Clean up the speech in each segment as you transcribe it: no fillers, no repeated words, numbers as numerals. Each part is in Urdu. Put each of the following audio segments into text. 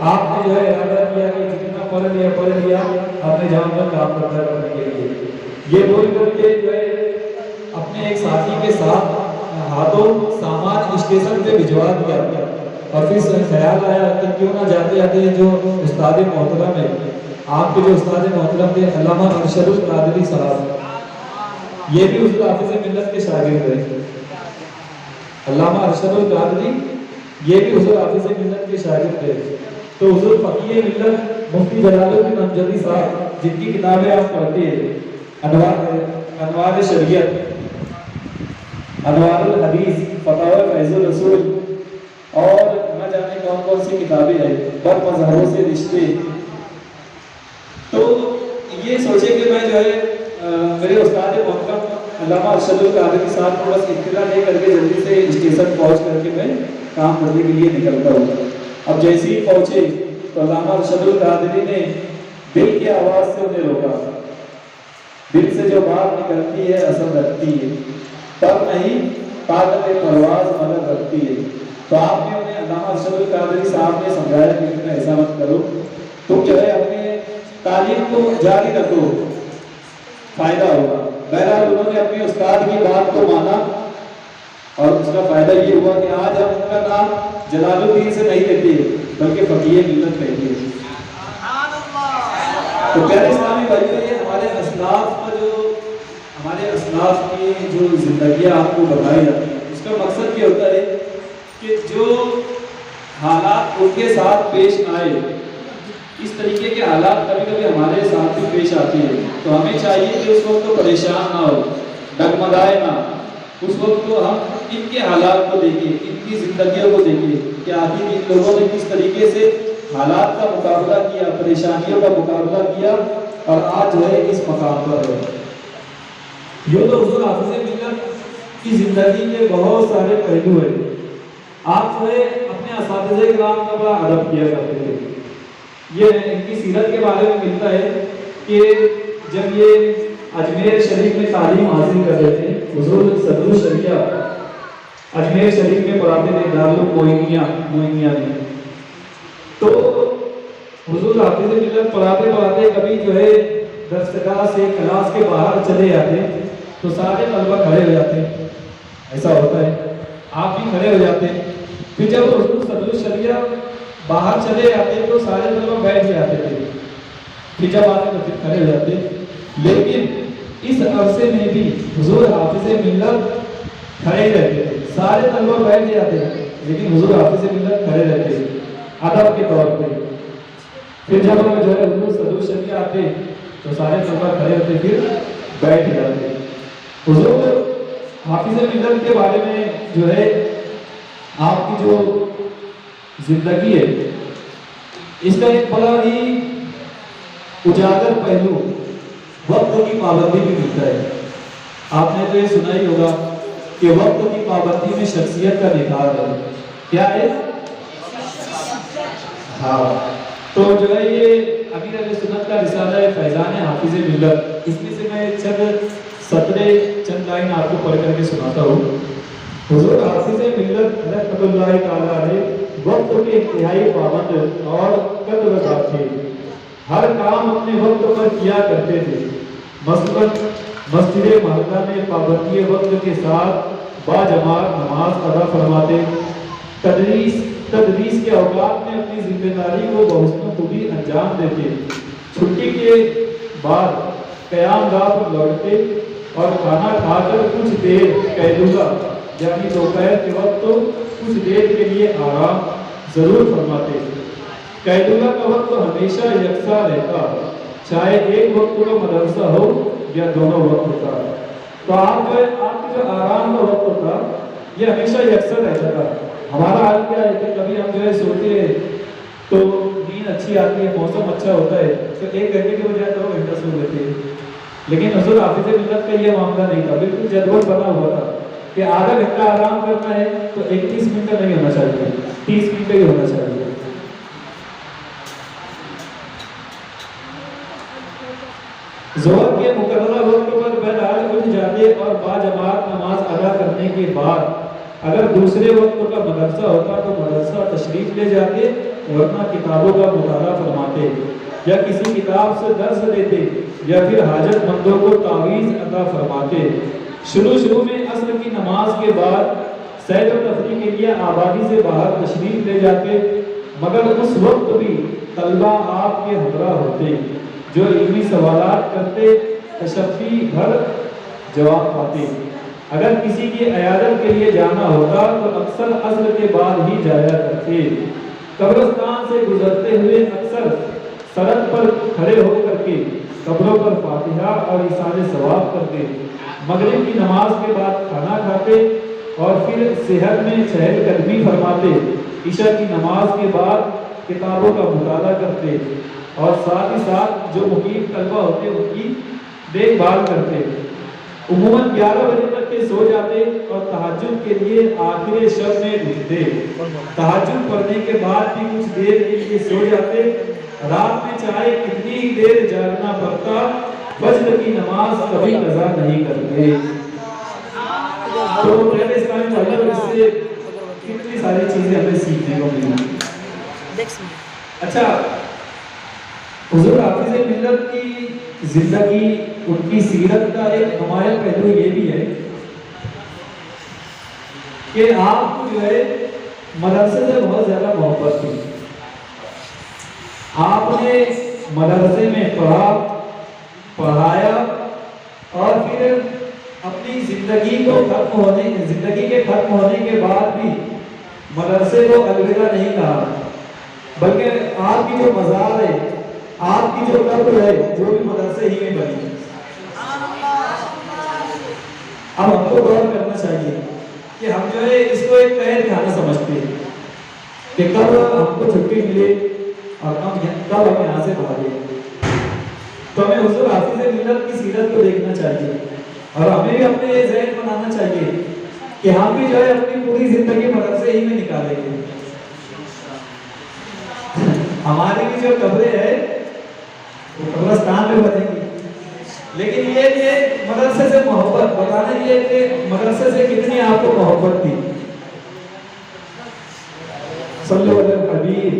آپ نے جو ہے ارادہ کیا کہ جتنا پڑھ لیا اپنے جان پر کام کرتا کرنے کے لیے، یہ بول کر کے جو ہے اپنے ایک ساتھی کے ساتھ ہاتھوں سامان اسٹیشن پہ بھجوا دیا، اور پھر خیال آیا کہ کیوں نہ جاتے آتے جو استاد محترم ہے، آپ کے جو استاد محترم تھے علامہ ارشد القادری صاحب، یہ بھی حضور حافظ ملت کے شاگرد ہیں۔ علامہ ارشد القادری یہ بھی حضور حافظ ملت کے شاگرد ہیں۔ تو حضور فقیہ ملت مفتی جلال الدین امجدی صاحب، جن کی کتابیں آپ پڑھتے ہیں، انوار شریعت، انوار الحدیث، فتاوی فیض الرسول، اور نہ جانے کون کون سی کتابیں ہیں، بر مذہبوں سے رشتے۔ تو یہ سوچے کہ میں جو ہے میرے استاد محترم علامہ ارشد القادری صاحب کو بس اطلاع دے کر کے جلدی سے اسٹیشن پہنچ کر کے میں کام کرنے کے لیے نکلتا ہوں۔ اب جیسے ہی پہنچے تو علامہ ارشد القادری نے دل کی آواز سے انہیں روکا، دل سے جو بات نکلتی ہے اثر رکھتی ہے، پر نہیں طاقت پرواز مدد رکھتی ہے۔ تو آپ نے انہیں علامہ ارشد القادری صاحب نے سمجھایا کہ تم ایسا مت کرو، تم جو ہے اپنے تعلیم کو جاری رکھو، فائدہ ہوگا۔ بہرحال انہوں نے اپنے استاد کی بات کو مانا، اور اس کا فائدہ یہ ہوا کہ آج ہم ان کا نام جلال الدین سے نہیں لیتے بلکہ فقیہ ملت کہتے ہیں۔ تو پیارے اسلامی بھائیوں، یہ ہمارے اسلاف کا ہمارے اسلاف کی جو زندگیاں آپ کو بتائی جاتی ہیں، اس کا مقصد یہ ہوتا ہے کہ جو حالات ان کے ساتھ پیش آئے، اس طریقے کے حالات کبھی کبھی ہمارے ساتھ بھی پیش آتے ہیں، تو ہمیں چاہیے کہ اس وقت تو پریشان نہ ہو، ڈگمگائے نہ، اس وقت تو ہم ان کے حالات کو دیکھیں، ان کی زندگیوں کو دیکھیں کہ آخر ان لوگوں نے کس طریقے سے حالات کا مقابلہ کیا، پریشانیوں کا مقابلہ کیا، اور آج جو ہے اس مقام پر ہے۔ یہ تو حضور حافظ ملت کی زندگی کے بہت سارے پہلو ہیں۔ آپ جو ہے اپنے اساتذہ کرام کا بڑا ادب کیا کرتے تھے۔ یہ ان کی سیرت کے بارے میں ملتا ہے کہ جب یہ اجمیر شریف میں تعلیم حاصل کر رہے تھے، حضور صدر الشریعہ اجمیر شریف میں پڑھاتے تھے، دارالمعینیہ میں، تو حضور حافظ ملت پڑھاتے کبھی جو ہے درسگاہ سے کلاس کے باہر چلے جاتے تو سارے طلبہ کھڑے ہو جاتے، ایسا ہوتا ہے، آپ بھی کھڑے ہو جاتے۔ پھر جب حضور صدر الشریعہ باہر چلے جاتے تو سارے طلبہ بیٹھ جاتے تھے، پھر جب آتے تو پھر کھڑے ہو جاتے۔ لیکن اس عرصے میں بھی حضور حافظ ملت کھڑے رہتے، سارے طلبہ بیٹھ جاتے لیکن حضور حافظ ملت کھڑے رہتے ادب کے طور پہ۔ پھر جب ہم جو ہے حضور صدر الشریعہ آتے تو سارے طلبہ کھڑے ہوتے، پھر بیٹھ جاتے۔ حضور حافظ ملت کے بارے میں جو ہے آپ کی جو زندگی ہے، اس کا ایک بڑا ہی اجاگر پہلو وقت کی پابندی بھی ملتا ہے۔ آپ نے تو یہ سنا ہی ہوگا کہ وقت کی پابندی میں شخصیت کا نکھار ہے۔ کیا ہے؟ ہاں، تو جو ہے یہ امیر اہل سنت کا رسالہ ہے فیضان حافظ ملت، اس میں سے میں چند لائن آپ کو پڑھ کر کے سناتا ہوں۔ حضور حافظ ملت رحمۃ اللہ تعالی علیہ وقت کے انتہائی پابند اور قدرداں تھے، ہر کام اپنے وقت پر کیا کرتے تھے۔ مثلاً مسجد محلہ میں پابندی وقت کے ساتھ باجماعت نماز ادا فرماتے، تدریس کے اوقات میں اپنی ذمہ داری کو بحسن خوبی انجام دیتے، چھٹی کے بعد قیام گاہ پر لوٹتے اور کھانا کھا کر کچھ دیر قیلولہ یعنی دوپہر کے وقت تو کچھ دیر کے لیے آرام ضرور فرماتے۔ قیلولہ کا وقت ہمیشہ یکساں رہتا، چاہے ایک وقت کا مدرسہ ہو یا دونوں وقت کا۔ تو آپ کے جو آرام کا وقت ہوتا یہ ہمیشہ یکساں رہتا تھا۔ ہمارا حال کیا ہے کہ کبھی ہم جو ہے سوتے ہیں تو نیند اچھی آتی ہے، موسم اچھا ہوتا ہے تو 1 گھنٹے کے بجائے 2 گھنٹہ سو لیتے ہیں، لیکن حضور حافظ ملت کا یہ معاملہ نہیں تھا، بالکل جدول بنا ہوا تھا کہ آدھا گھنٹہ آرام کرنا ہے تو 31 منٹ نہیں ہونا چاہیے، 30 منٹ ہی ہونا چاہیے۔ ظہر کے مقررہ وقت پر بہرحال اٹھ جاتے اور باجماعت نماز ادا کرنے کے بعد اگر دوسرے وقت کا مدرسہ ہوتا تو مدرسہ تشریف لے جاتے ورنہ کتابوں کا مطالعہ فرماتے یا کسی کتاب سے درس دیتے یا پھر حاجت مندوں کو تعویذ عطا فرماتے۔ شروع میں عصر کی نماز کے بعد سیر و تفریح کے لیے آبادی سے باہر تشریف لے جاتے، مگر اس وقت بھی طلبہ آپ کے ہمراہ ہوتے جو علمی سوالات کرتے، تشفی بھر جواب پاتے۔ اگر کسی کی عیادت کے لیے جانا ہوتا تو اکثر عصر کے بعد ہی جایا کرتے۔ قبرستان سے گزرتے ہوئے اکثر سڑک پر کھڑے ہو کر کے قبروں پر فاتحہ اور ایصال ثواب کرتے۔ مغرب کی نماز کے بعد کھانا کھاتے اور پھر صحت میں چہل قدمی فرماتے۔ عشاء کی نماز کے بعد کتابوں کا مطالعہ کرتے اور ساتھ ہی ساتھ جو مقیم طلبہ ہوتے ان کی دیکھ بھال کرتے۔ عموماً 11 بجے تک کے سو جاتے اور تہجد کے لیے آخر شب میں اٹھتے۔ تہجد پڑھنے کے بعد بھی کچھ دیر کے لیے سو جاتے۔ رات میں چاہے کتنی دیر جاگنا پڑتا، فجر کی نماز کبھی قضا نہیں کرتے۔ تو پہلے اسلامی بھائیوں اس سے کتنی ساری چیزیں ہمیں سیکھنے کو ملی۔ اچھا، حضور حافظ ملت کی زندگی، ان کی سیرت کا ایک نمایاں پہلو یہ بھی ہے کہ آپ کو جو ہے مدرسے سے بہت زیادہ محبت تھی۔ آپ نے مدرسے میں پڑھایا اور پھر اپنی زندگی کے ختم ہونے کے بعد بھی مدرسے کو الوداع نہیں کہا، بلکہ آپ کی جو مزار ہے، آپ کی جو قبر ہے، جو بھی مدرسے ہی میں بنی۔ اب ہم کو غور کرنا چاہیے کہ ہم جو ہے اس کو ایک قید خانہ سمجھتے ہیں کہ کب ہم کو چھٹی ملے اور کب ہم یہاں سے بھاگے۔ تو ہمیں حضور حافظ ملت کی سیرت کو دیکھنا چاہیے اور ہمیں بھی اپنے ذہن بنانا چاہیے کہ ہم بھی جو ہے اپنی پوری زندگی مدرسے ہی میں نکالیں گے۔ ہماری بھی جو قبریں ہیں وہ قبرستان میں بنیں گی، لیکن یہ کہ مدرسے سے محبت بتانا یہ کہ مدرسے سے کتنی آپ کو محبت تھی۔ صلی اللہ علیہ الحبیب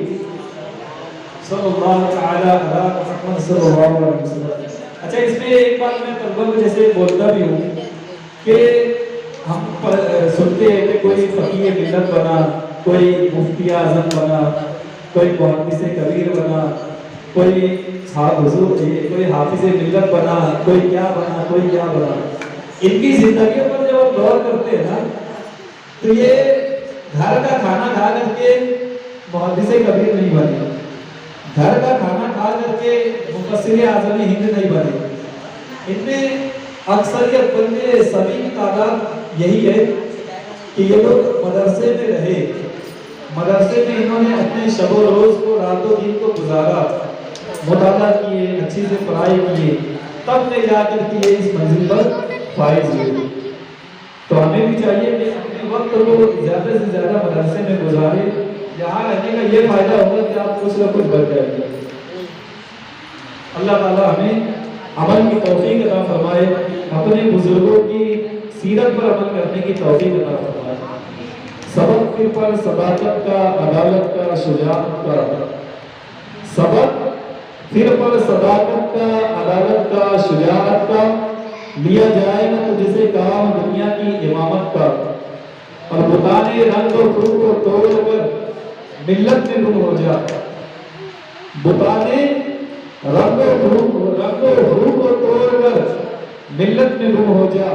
صلی اللہ تعالی علی محمد صلی اللہ علیہ وسلم۔ اچھا، اس میں ایک بات میں طلبہ کو جیسے بولتا بھی ہوں کہ ہم سنتے ہیں کہ کوئی فقیہ ملت بنا، کوئی مفتی اعظم بنا، کوئی محدث کبیر بنا، کوئی حافظ ملت بنا، کوئی کیا بنا۔ ان کی زندگیوں پر جب آپ غور کرتے ہیں نا تو یہ گھر کا کھانا کھا کر کے محدث کبیر نہیں بنے، گھر کا کھانا کھا کر کے مفسر اعظم ہند نہیں بنے۔ ان میں اکثریت بلکہ سبھی کی تعداد یہی ہے کہ یہ لوگ مدرسے میں رہے، مدرسے میں انہوں نے اپنے شب و روز کو، رات و دن کو گزارا، مطالعہ کیے، اچھی سے پڑھائی کیے، تب میں جا کر کے اس منزل پر فائز ہوئے۔ تو ہمیں بھی چاہیے کہ اپنے وقت کو زیادہ سے زیادہ مدرسے میں گزارے۔ یہاں رہنے کا یہ فائدہ ہوگا کہ آپ کچھ نہ کچھ بچ جائیں گے۔ اللہ تعالیٰ ہمیں عمل کی توفیق عطا فرمائے، اپنے بزرگوں کی سیرت پر عمل کرنے کی توفیق عطا فرمائے۔ سبق پھر پر صداقت کا، عدالت کا، شجاعت کا، سبق پھر پر صداقت کا، عدالت کا، شجاعت کا، لیا جائے گا تو جسے کام دنیا کی امامت کا، اور بتانے رنگ و روپ کو توڑ کر ملت میں گم ہو جا، بتانے رنگ و روپ کو توڑ کر ملت میں گم ہو جا،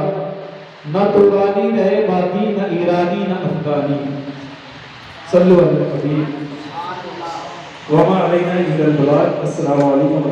نہ ترانی رہے باقی، نہ ایرانی نہ افغانی۔ صلو علی الحبیب وما علینا الا البلاغ۔ السلام علیکم۔